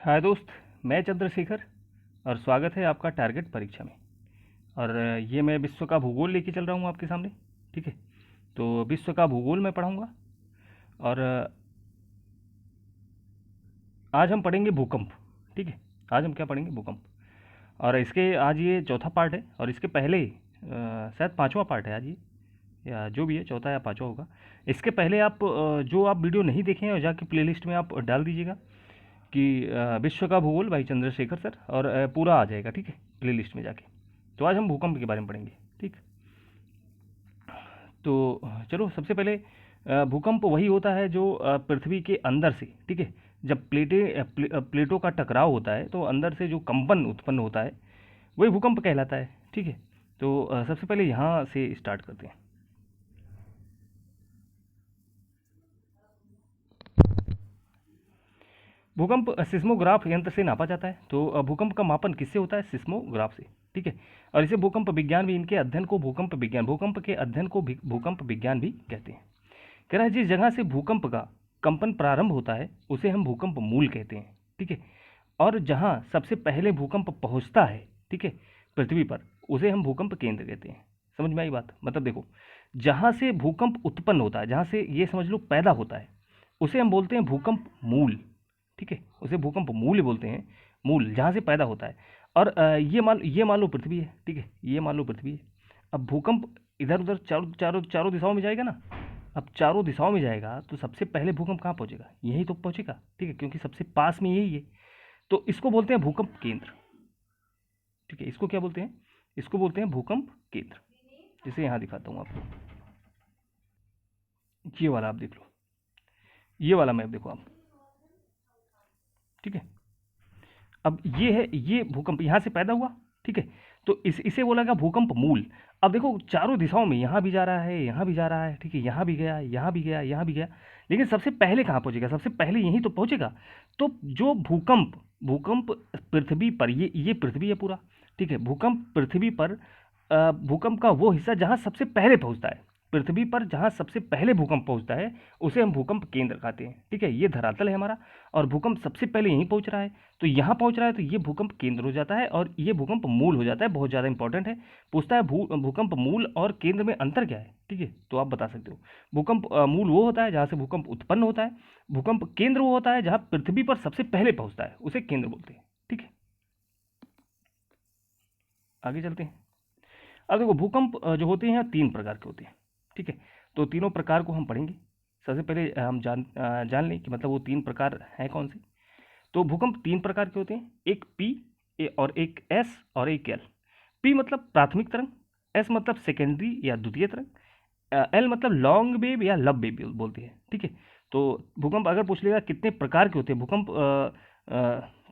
हाय दोस्त, मैं चंद्रशेखर और स्वागत है आपका टारगेट परीक्षा में। और ये मैं विश्व का भूगोल लेके चल रहा हूँ आपके सामने। ठीक है, तो विश्व का भूगोल मैं पढ़ाऊँगा। और आज हम पढ़ेंगे भूकंप। ठीक है, आज हम क्या पढ़ेंगे? भूकंप। और इसके आज ये चौथा पार्ट है, और इसके पहले शायद पांचवा पार्ट है आज ये, या जो भी है चौथा या पांचवा होगा। इसके पहले आप जो आप वीडियो नहीं देखे हैं, और जाके प्लेलिस्ट में आप डाल दीजिएगा कि विश्व का भूगोल भाई चंद्रशेखर सर, और पूरा आ जाएगा। ठीक है, प्लेलिस्ट में जाके। तो आज हम भूकंप के बारे में पढ़ेंगे। ठीक, तो चलो सबसे पहले भूकंप वही होता है जो पृथ्वी के अंदर से, ठीक है, जब प्लेटों का टकराव होता है तो अंदर से जो कंपन उत्पन्न होता है वही भूकंप कहलाता है। ठीक है, तो सबसे पहले यहाँ से स्टार्ट करते हैं। भूकंप सिस्मोग्राफ यंत्र से नापा जाता है। तो भूकंप का मापन किससे होता है? सिस्मोग्राफ से। ठीक है, और इसे भूकंप विज्ञान भी, इनके अध्ययन को भूकंप के अध्ययन को भी भूकंप विज्ञान भी कहते हैं। कह रहा है जिस जगह से भूकंप का कंपन प्रारंभ होता है उसे हम भूकंप मूल कहते हैं। ठीक है, और जहाँ सबसे पहले भूकंप पहुँचता है, ठीक है, पृथ्वी पर, उसे हम भूकंप केंद्र कहते हैं। समझ में आई बात? मतलब देखो, जहाँ से भूकंप उत्पन्न होता है, जहाँ से ये समझ लो पैदा होता है, उसे हम बोलते हैं भूकंप मूल। ठीक है, उसे भूकंप मूल बोलते हैं। मूल जहाँ से पैदा होता है। और ये मान लो पृथ्वी है। ठीक है, ये मान लो पृथ्वी है। अब भूकंप इधर उधर चारों चारों चारों दिशाओं में जाएगा ना। अब चारों दिशाओं में जाएगा तो सबसे पहले भूकंप कहाँ पहुंचेगा? यहीं तो पहुंचेगा। ठीक है, क्योंकि सबसे पास में यही है। तो इसको बोलते हैं भूकंप केंद्र। ठीक है, इसको क्या बोलते हैं? इसको बोलते हैं भूकंप केंद्र। जिसे यहाँ दिखाता हूँ आपको, ये वाला आप देख लो, ये वाला मैप देखो आप। ठीक है, अब ये है, ये भूकंप यहाँ से पैदा हुआ। ठीक है, तो इसे बोला गया भूकंप मूल। अब देखो चारों दिशाओं में, यहाँ भी जा रहा है, यहाँ भी जा रहा है, ठीक है, यहाँ भी गया, यहाँ भी गया, यहाँ भी गया, लेकिन सबसे पहले कहाँ पहुँचेगा? सबसे पहले यहीं तो पहुँचेगा। तो जो भूकंप भूकंप पृथ्वी पर, ये पृथ्वी है पूरा। ठीक है, भूकंप पृथ्वी पर, भूकंप का वो हिस्सा जहाँ सबसे पहले पहुँचता है, पृथ्वी पर जहाँ सबसे पहले भूकंप पहुँचता है, उसे हम भूकंप केंद्र कहते हैं। ठीक है, ये धरातल है हमारा, और भूकंप सबसे पहले यहीं पहुँच रहा है, तो यहाँ पहुँच रहा है, तो ये भूकंप केंद्र हो जाता है, और ये भूकंप मूल हो जाता है। बहुत ज़्यादा इंपॉर्टेंट है। पूछता है भूकंप मूल और केंद्र में अंतर क्या है? ठीक है, तो आप बता सकते हो। भूकंप मूल वो होता है जहाँ से भूकंप उत्पन्न होता है। भूकंप केंद्र वो होता है जहाँ पृथ्वी पर सबसे पहले पहुँचता है, उसे केंद्र बोलते हैं। ठीक है, आगे चलते हैं। अब देखो, भूकंप जो होते हैं तीन प्रकार के होते हैं। ठीक है, तो तीनों प्रकार को हम पढ़ेंगे। सबसे पहले हम जान लें कि मतलब वो तीन प्रकार हैं कौन से। तो भूकंप तीन प्रकार के होते हैं, एक पी, और एक एस, और एक एल। पी मतलब प्राथमिक तरंग, एस मतलब सेकेंडरी या द्वितीय तरंग, एल मतलब लॉन्ग वेव या लब वेव बोलते हैं। ठीक है, तो भूकंप अगर पूछ लेगा कितने प्रकार के होते हैं भूकंप,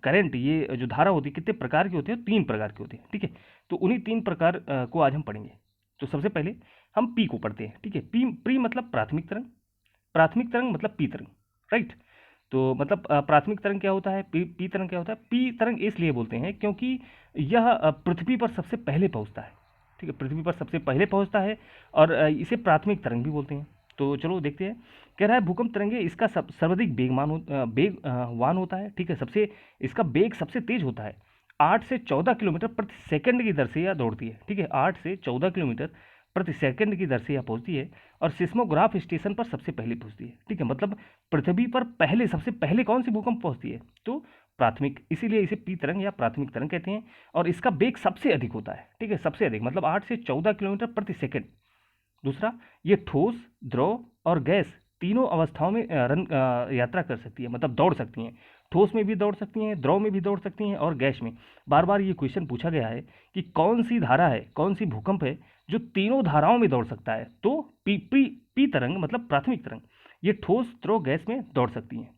करंट, ये जो धारा होती है कितने प्रकार के होते हैं? तीन प्रकार के होते हैं। ठीक है, तो उन्हीं तीन प्रकार को आज हम पढ़ेंगे। तो सबसे पहले हम पी को पढ़ते हैं। ठीक है, पी मतलब प्राथमिक तरंग। प्राथमिक तरंग मतलब पी तरंग, राइट। तो मतलब प्राथमिक तरंग क्या होता है, पी तरंग क्या होता है? पी तरंग इसलिए बोलते हैं क्योंकि यह पृथ्वी पर सबसे पहले पहुंचता है। ठीक है, पृथ्वी पर सबसे पहले पहुंचता है, और इसे प्राथमिक तरंग भी बोलते हैं। तो चलो देखते हैं। कह रहा है भूकंप तरंगे इसका सर्वाधिक वेगवान होता है। ठीक है, सबसे इसका वेग सबसे तेज होता है। 8 से 14 किलोमीटर प्रति सेकंड की दर से यह दौड़ती है। ठीक है, 8 से 14 किलोमीटर प्रति सेकंड की दर से यह पहुंचती है, और सिस्मोग्राफ स्टेशन पर सबसे पहले पहुंचती है। ठीक है, मतलब पृथ्वी पर पहले, सबसे पहले कौन सी भूकंप पहुंचती है? तो प्राथमिक, इसीलिए इसे पी तरंग या प्राथमिक तरंग कहते हैं। और इसका वेग सबसे अधिक होता है। ठीक है, सबसे अधिक मतलब 8 से 14 किलोमीटर प्रति सेकंड। दूसरा, ये ठोस, द्रव और गैस तीनों अवस्थाओं में यात्रा कर सकती है, मतलब दौड़ सकती हैं। ठोस में भी दौड़ सकती हैं, द्रव में भी दौड़ सकती हैं, और गैस में। बार बार ये क्वेश्चन पूछा गया है कि कौन सी धारा है, कौन सी भूकंप है जो तीनों धाराओं में दौड़ सकता है? तो पी तरंग मतलब प्राथमिक तरंग, ये ठोस, द्रव, गैस में दौड़ सकती हैं।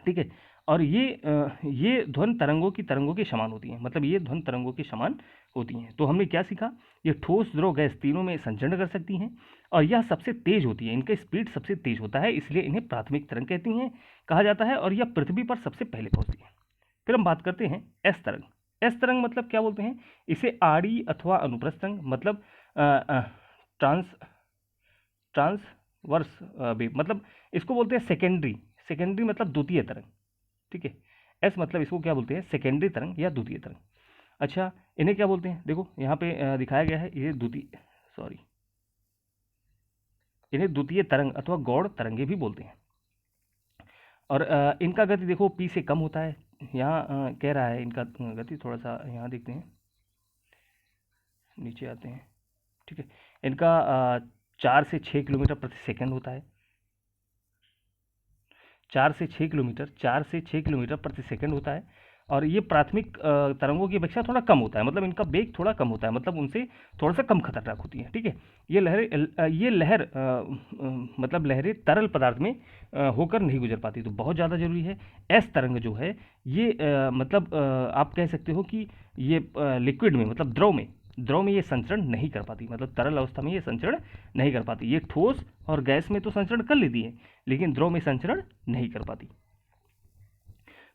ठीक है, और ये ध्वनि तरंगों के समान होती हैं, मतलब ये ध्वनि तरंगों के समान होती हैं। तो हमने क्या सीखा? ये ठोस, द्रव, गैस तीनों में संचरण कर सकती हैं, और यह सबसे तेज होती है, इनका स्पीड सबसे तेज होता है, इसलिए इन्हें प्राथमिक तरंग कहती हैं, कहा जाता है, और यह पृथ्वी पर सबसे पहले पहुंचती है। फिर हम बात करते हैं एस तरंग। एस तरंग मतलब क्या बोलते हैं? इसे आड़ी अथवा अनुप्रस्थ तरंग, मतलब ट्रांस ट्रांसवर्स वेव, मतलब इसको बोलते हैं सेकेंडरी। सेकेंडरी मतलब द्वितीय तरंग। ठीक है, एस मतलब इसको क्या बोलते हैं, सेकेंडरी तरंग या द्वितीय तरंग। अच्छा, इन्हें क्या बोलते हैं, देखो यहाँ पे दिखाया गया है, ये द्वितीय, सॉरी, इन्हें द्वितीय तरंग अथवा गौड़ तरंगे भी बोलते हैं। और इनका गति देखो पी से कम होता है। यहाँ कह रहा है इनका गति, थोड़ा सा यहाँ देखते हैं, नीचे आते हैं, ठीक है। इनका 4 से 6 किलोमीटर प्रति सेकंड होता है। 4 से 6 किलोमीटर प्रति सेकंड होता है। और ये प्राथमिक तरंगों की अपेक्षा थोड़ा कम होता है, मतलब इनका वेग थोड़ा कम होता है, मतलब उनसे थोड़ा सा कम खतरनाक होती है, ठीक है। ये लहर मतलब लहरें तरल पदार्थ में होकर नहीं गुजर पाती, तो बहुत ज़्यादा जरूरी है। एस तरंग जो है ये मतलब आप कह सकते हो कि ये लिक्विड में, मतलब द्रव में ये संचरण नहीं कर पाती, मतलब तरल अवस्था में ये संचरण नहीं कर पाती। ये ठोस और गैस में तो संचरण कर लेती है, लेकिन द्रव में संचरण नहीं कर पाती।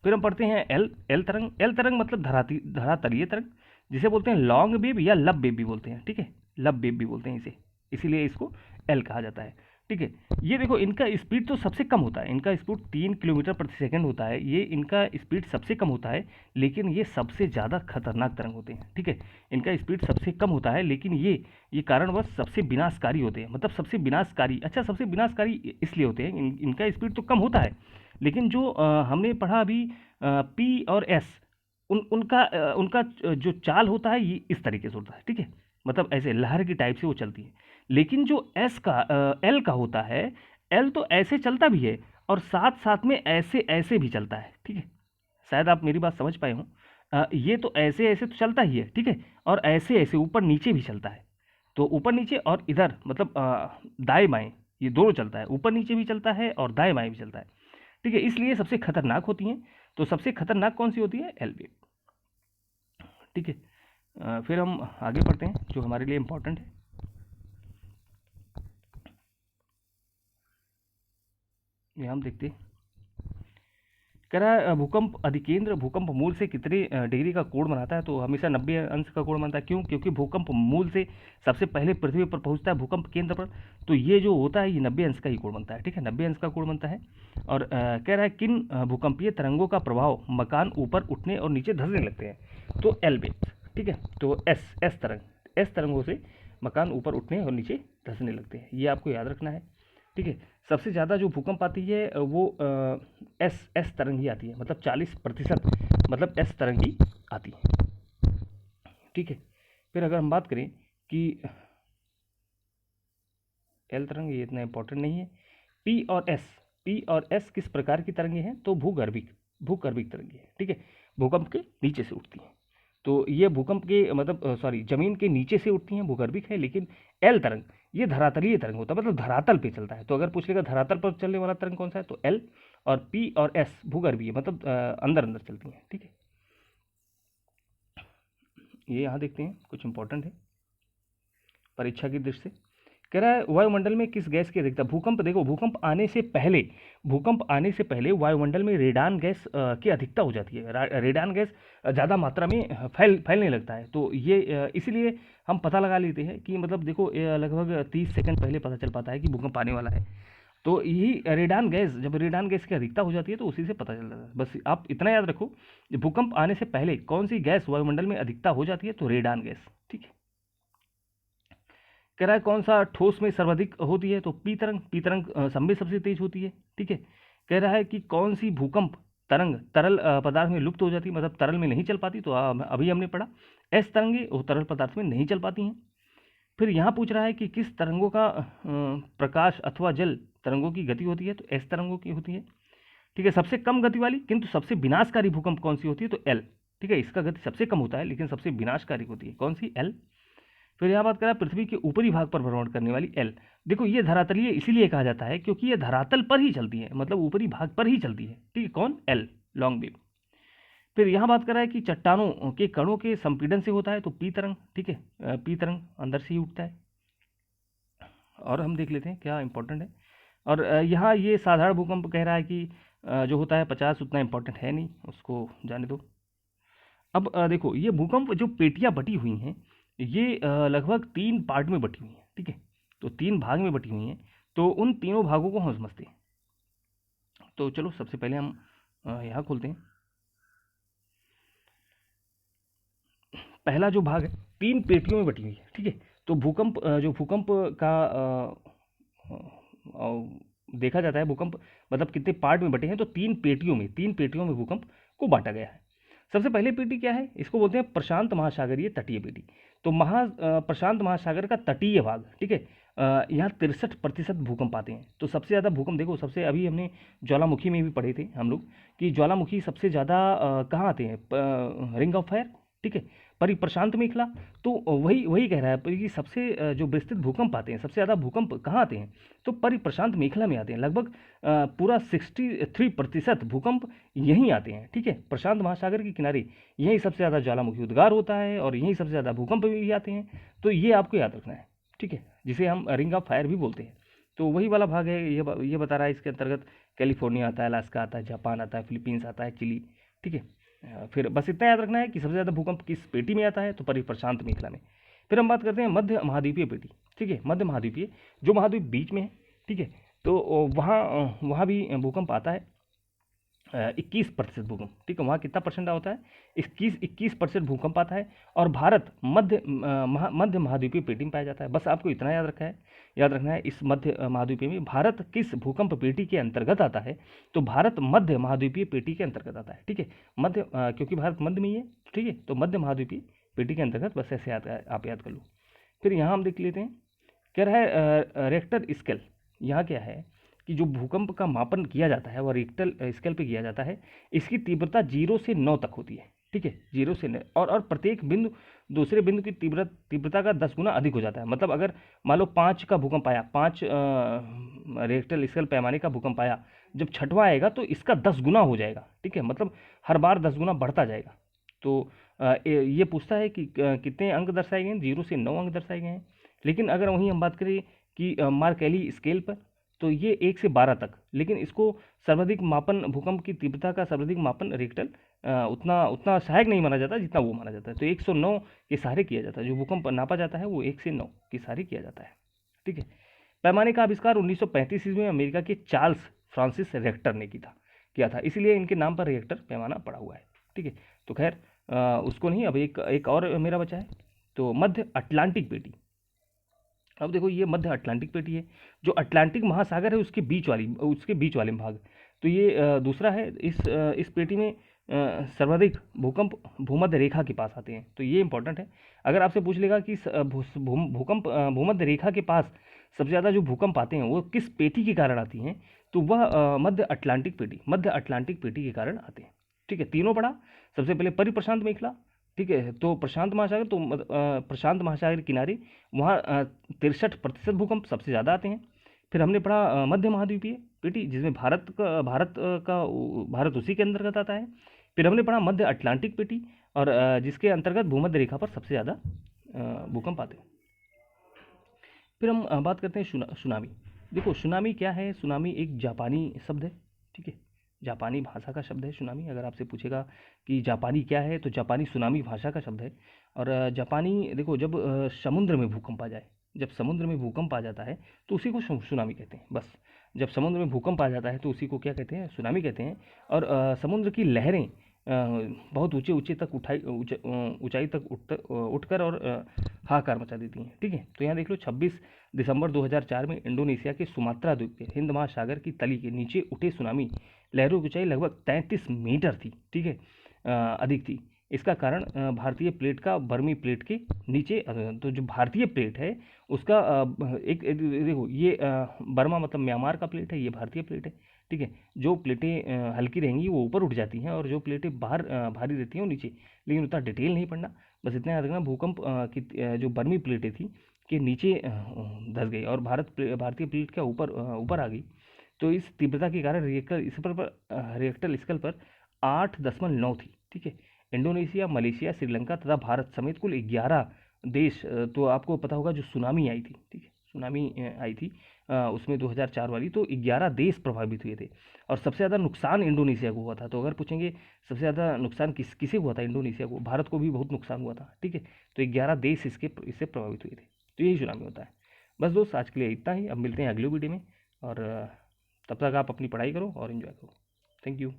फिर हम पढ़ते हैं एल तरंग। एल तरंग मतलब धरातलीय तरंग, जिसे बोलते हैं लॉन्ग वेव या लब वेव भी बोलते हैं, ठीक है, लब वेव भी बोलते हैं इसे, इसीलिए इसको एल कहा जाता है, ठीक है। ये देखो इनका स्पीड तो सबसे कम होता है, इनका स्पीड 3 किलोमीटर प्रति सेकंड होता है, ये इनका स्पीड सबसे कम होता है, लेकिन ये सबसे ज़्यादा खतरनाक तरंग होते हैं, ठीक है। इनका स्पीड सबसे कम होता है, लेकिन ये कारणवश सबसे विनाशकारी होते हैं, मतलब सबसे विनाशकारी, अच्छा सबसे विनाशकारी इसलिए होते हैं, इनका स्पीड तो कम होता है, लेकिन जो हमने पढ़ा अभी पी और एस, उनका जो चाल होता है ये इस तरीके से होता है, ठीक है, मतलब ऐसे लहर की टाइप से वो चलती है। लेकिन जो एल का होता है, एल तो ऐसे चलता भी है और साथ साथ में ऐसे ऐसे भी चलता है, ठीक है। शायद आप मेरी बात समझ पाए हों। ये तो ऐसे ऐसे तो चलता ही है, ठीक है, और ऐसे ऐसे ऊपर नीचे भी चलता है। तो ऊपर नीचे और इधर मतलब दाएं बाएं, ये दोनों चलता है, ऊपर नीचे भी चलता है और दाएं बाएं भी चलता है, ठीक है, इसलिए सबसे खतरनाक होती हैं। तो सबसे खतरनाक कौन सी होती है, एल वेव, ठीक है। फिर हम आगे बढ़ते हैं जो हमारे लिए इम्पोर्टेंट है। ये हम देखते हैं, कह रहा है भूकंप अधिकेंद्र भूकंप मूल से कितने डिग्री का कोण बनाता है, तो हमेशा 90 अंश का कोण बनता है। क्यों? क्योंकि भूकंप मूल से सबसे पहले पृथ्वी पर पहुंचता है भूकंप केंद्र पर, तो ये जो होता है ये 90 अंश का ही कोण बनता है, ठीक है, 90 अंश का कोण बनता है। और कह रहा है किन भूकंपीय तरंगों का प्रभाव मकान ऊपर उठने और नीचे धंसने लगते हैं, तो एल वेव, ठीक है। तो एस तरंगों से मकान ऊपर उठने और नीचे धंसने लगते हैं, ये आपको याद रखना है, ठीक है। सबसे ज़्यादा जो भूकंप आती है वो एस तरंग ही आती है, मतलब 40% मतलब एस तरंग ही आती है, ठीक है। फिर अगर हम बात करें कि एल तरंग, ये इतना इंपॉर्टेंट नहीं है। पी और एस किस प्रकार की तरंगे हैं, तो भूगर्भिक तरंगे हैं, ठीक है, भूकंप के नीचे से उठती हैं। तो ये भूकंप के मतलब सॉरी जमीन के नीचे से उठती हैं, भूगर्भिक है। लेकिन एल तरंग ये धरातलीय तरंग होता है, मतलब धरातल पे चलता है। तो अगर पूछ लेगा धरातल पर चलने वाला तरंग कौन सा है, तो एल। और पी और एस भूगर्भीय, मतलब अंदर अंदर चलती हैं, ठीक है। ये यहाँ देखते हैं, कुछ इंपॉर्टेंट है परीक्षा की दृष्टि से। कह रहा है वायुमंडल में किस गैस की अधिकता, भूकंप देखो भूकंप आने से पहले वायुमंडल में रेडान गैस की अधिकता हो जाती है, रेडान गैस ज़्यादा मात्रा में फैलने लगता है। तो ये इसीलिए हम पता लगा लेते हैं कि मतलब देखो लगभग 30 सेकंड पहले पता चल पाता है कि भूकंप आने वाला है। तो यही रेडान गैस, जब रेडान गैस की अधिकता हो जाती है तो उसी से पता चल जाता है। बस आप इतना याद रखो, भूकंप आने से पहले कौन सी गैस वायुमंडल में अधिकता हो जाती है, तो रेडान गैस, ठीक है। कह रहा है कौन सा ठोस में सर्वाधिक होती है, तो पी तरंग संवेग सबसे तेज होती है, ठीक है। कह रहा है कि कौन सी भूकंप तरंग तरल पदार्थ में लुप्त हो जाती है, मतलब तरल में नहीं चल पाती, तो अभी हमने पढ़ा एस तरंगे वो तरल पदार्थ में नहीं चल पाती हैं। फिर यहाँ पूछ रहा है कि किस तरंगों का प्रकाश अथवा जल तरंगों की गति होती है, तो एस तरंगों की होती है, ठीक है। सबसे कम गति वाली किंतु सबसे विनाशकारी भूकंप कौन सी होती है, तो एल, ठीक है। इसका गति सबसे कम होता है लेकिन सबसे विनाशकारी होती है, कौन सी, एल। फिर यहाँ बात करें पृथ्वी के ऊपरी भाग पर भ्रमण करने वाली एल, देखो ये धरातलीय इसीलिए कहा जाता है क्योंकि ये धरातल पर ही चलती है, मतलब ऊपरी भाग पर ही चलती है, ठीक है, कौन, एल, लॉन्ग वेव। फिर यहाँ बात कर रहा है कि चट्टानों के कणों के संपीड़न से होता है, तो पी तरंग, ठीक है, पी तरंग अंदर से ही उठता है। और हम देख लेते हैं क्या इंपॉर्टेंट है। और यहाँ ये साधारण भूकंप कह रहा है कि जो होता है 50, उतना इंपॉर्टेंट है नहीं, उसको जाने दो। अब देखो ये भूकंप जो पेटियां बटी हुई हैं ये लगभग 3 पार्ट में बटी हुई हैं, ठीक है, तो 3 भाग में बटी हुई हैं। तो उन तीनों भागों को हम समझते हैं। तो चलो सबसे पहले हम यहाँ खोलते हैं, पहला जो भाग है 3 पेटियों में बटी हुई है, ठीक है। तो भूकंप का देखा जाता है, भूकंप मतलब कितने पार्ट में बटे हैं, तो 3 पेटियों में भूकंप को बांटा गया है। सबसे पहले पेटी क्या है, इसको बोलते हैं प्रशांत महासागरीय तटीय पेटी। तो प्रशांत महासागर का तटीय भाग, ठीक है, यहाँ 63% भूकंप आते हैं। तो सबसे ज़्यादा भूकंप देखो, सबसे अभी हमने ज्वालामुखी में भी पढ़े थे हम लोग कि ज्वालामुखी सबसे ज़्यादा कहाँ आते हैं, रिंग ऑफ फायर, ठीक है, प्रशांत में निकला। तो वही वही कह रहा है कि सबसे जो विस्तृत भूकंप आते हैं, सबसे ज़्यादा भूकंप कहाँ आते हैं, तो प्रशांत मेखला में आते हैं। लगभग पूरा 63% भूकंप यहीं आते हैं, ठीक है, प्रशांत महासागर के किनारे यहीं सबसे ज़्यादा ज्वालामुखी उद्गार होता है और यहीं सबसे ज़्यादा भूकंप भी आते हैं। तो ये आपको याद रखना है, ठीक है, जिसे हम रिंग ऑफ फायर भी बोलते हैं। तो वही वाला भाग है, ये बता रहा है इसके अंतर्गत कैलिफोर्निया आता है, अलास्का आता है, जापान आता है, फिलीपींस आता है, चिली, ठीक है। फिर बस इतना याद रखना है कि सबसे ज़्यादा भूकंप किस पेटी में आता है, तो प्रशांत मेखला में। फिर हम बात करते हैं मध्य महाद्वीपीय पेटी, ठीक है, मध्य महाद्वीपीय, जो महाद्वीप बीच में है, ठीक है। तो वहाँ भी भूकंप आता है, 21% भूकंप, ठीक है, वहाँ कितना परसेंट होता है, 21% भूकंप आता है। और भारत मध्य महाद्वीपीय पेटी में पाया जाता है। बस आपको इतना याद रखना है इस मध्य महाद्वीपीय में भारत किस भूकंप पेटी के अंतर्गत आता है, तो भारत मध्य महाद्वीपीय पेटी के अंतर्गत आता है, ठीक है, क्योंकि भारत मध्य में ही है, ठीक है, तो मध्य महाद्वीपीय पेटी के अंतर्गत, बस ऐसे आप याद कर लो। फिर यहाँ हम देख लेते हैं, कह रहा है रेक्टर स्केल। यहाँ क्या है कि जो भूकंप का मापन किया जाता है वह रिक्टर स्केल पे किया जाता है। इसकी तीव्रता 0 से 9 तक होती है, ठीक है, 0 से 9, और प्रत्येक बिंदु दूसरे बिंदु की तीव्रता का 10 गुना अधिक हो जाता है। मतलब अगर मान लो 5 का भूकंप आया, 5 रिक्टर स्केल पैमाने का भूकंप आया, जब छठवां आएगा तो इसका 10 गुना हो जाएगा, ठीक है, मतलब हर बार 10 गुना बढ़ता जाएगा। तो ये पूछता है कि कितने अंक दर्शाए गए हैं, 0 से 9 अंक दर्शाए गए हैं। लेकिन अगर वहीं हम बात करें कि मार्केली स्केल पर, तो ये 1 से 12 तक, लेकिन इसको सर्वाधिक मापन, भूकंप की तीव्रता का सर्वाधिक मापन रिक्टर उतना सहायक नहीं माना जाता जितना वो माना जाता है। तो 109 के सहारे किया जाता है, जो भूकंप नापा जाता है वो 1 से 9 के सहारे किया जाता है, ठीक है। पैमाने का आविष्कार 1935 ईस्वी में अमेरिका के चार्ल्स फ्रांसिस रिक्टर ने किया था, इसलिए इनके नाम पर रिक्टर पैमाना पड़ा हुआ है, ठीक है। तो खैर उसको नहीं, अब एक और मेरा बचा है, तो मध्य अटलांटिक पेटी। अब देखो ये मध्य अटलांटिक पेटी है, जो अटलांटिक महासागर है उसके बीच वाले भाग। तो ये दूसरा है, इस पेटी में सर्वाधिक भूकंप भूमध्य रेखा के पास आते हैं। तो ये इंपॉर्टेंट है। अगर आपसे पूछ लेगा कि भूकंप भूमध्य रेखा के पास सबसे ज़्यादा जो भूकंप आते हैं वो किस पेटी के कारण आती हैं, तो वह मध्य अटलांटिक पेटी के कारण आते हैं, ठीक है। तीनों पढ़ा, सबसे पहले परिप्रशांत मेखला, ठीक है, तो प्रशांत महासागर, तो प्रशांत महासागर किनारे वहाँ 63% भूकंप सबसे ज़्यादा आते हैं। फिर हमने पढ़ा मध्य महाद्वीपीय पेटी, जिसमें भारत उसी के अंतर्गत आता है। फिर हमने पढ़ा मध्य अटलांटिक पेटी, और जिसके अंतर्गत भूमध्य रेखा पर सबसे ज़्यादा भूकंप आते हैं। फिर हम बात करते हैं सुनामी। देखो सुनामी क्या है, सुनामी एक जापानी शब्द है, ठीक है, जापानी भाषा का शब्द है सुनामी। अगर आपसे पूछेगा कि जापानी क्या है, तो जापानी सुनामी भाषा का शब्द है। और जापानी देखो, जब समुद्र में भूकंप आ जाए, जब समुद्र में भूकंप आ जाता है तो उसी को सुनामी कहते हैं। बस जब समुद्र में भूकंप आ जाता है तो उसी को क्या कहते हैं, सुनामी कहते हैं। और समुद्र की लहरें बहुत ऊंचे तक ऊंचाई तक उठकर और हाहाकार मचा देती हैं, ठीक है। तो यहाँ देख लो 26 दिसंबर 2004 में इंडोनेशिया के सुमात्रा द्वीप के हिंद महासागर की तली के नीचे उठे सुनामी लहरों की ऊंचाई लगभग 33 मीटर थी, ठीक है, अधिक थी। इसका कारण भारतीय प्लेट का बर्मी प्लेट के नीचे, तो जो भारतीय प्लेट है उसका एक देखो, ये बर्मा मतलब म्यांमार का प्लेट है, ये भारतीय प्लेट है, ठीक है। जो प्लेटें हल्की रहेंगी वो ऊपर उठ जाती हैं, और जो प्लेटें बाहर भारी रहती हैं वो नीचे। लेकिन उतना डिटेल नहीं पढ़ना, बस इतना याद रखना, भूकंप की जो बर्मी प्लेटें थी के नीचे धस गई और भारतीय प्लेट के ऊपर आ गई। तो इस तीव्रता के कारण रिएक्टर स्केल पर 8.9 थी, ठीक है। इंडोनेशिया, मलेशिया, श्रीलंका तथा भारत समेत कुल 11 देश, तो आपको पता होगा जो सुनामी आई थी, ठीक है, सुनामी आई थी उसमें 2004 वाली, तो 11 देश प्रभावित हुए थे। और सबसे ज़्यादा नुकसान इंडोनेशिया को हुआ था। तो अगर पूछेंगे सबसे ज़्यादा नुकसान किसे हुआ था, इंडोनेशिया को, भारत को भी बहुत नुकसान हुआ था, ठीक है। तो 11 देश इससे प्रभावित हुए थे। तो यही सुनामी होता है। बस दोस्त आज के लिए इतना ही, अब मिलते हैं अगले वीडियो में, और तब तक आप अपनी पढ़ाई करो और इन्जॉय करो। Thank you.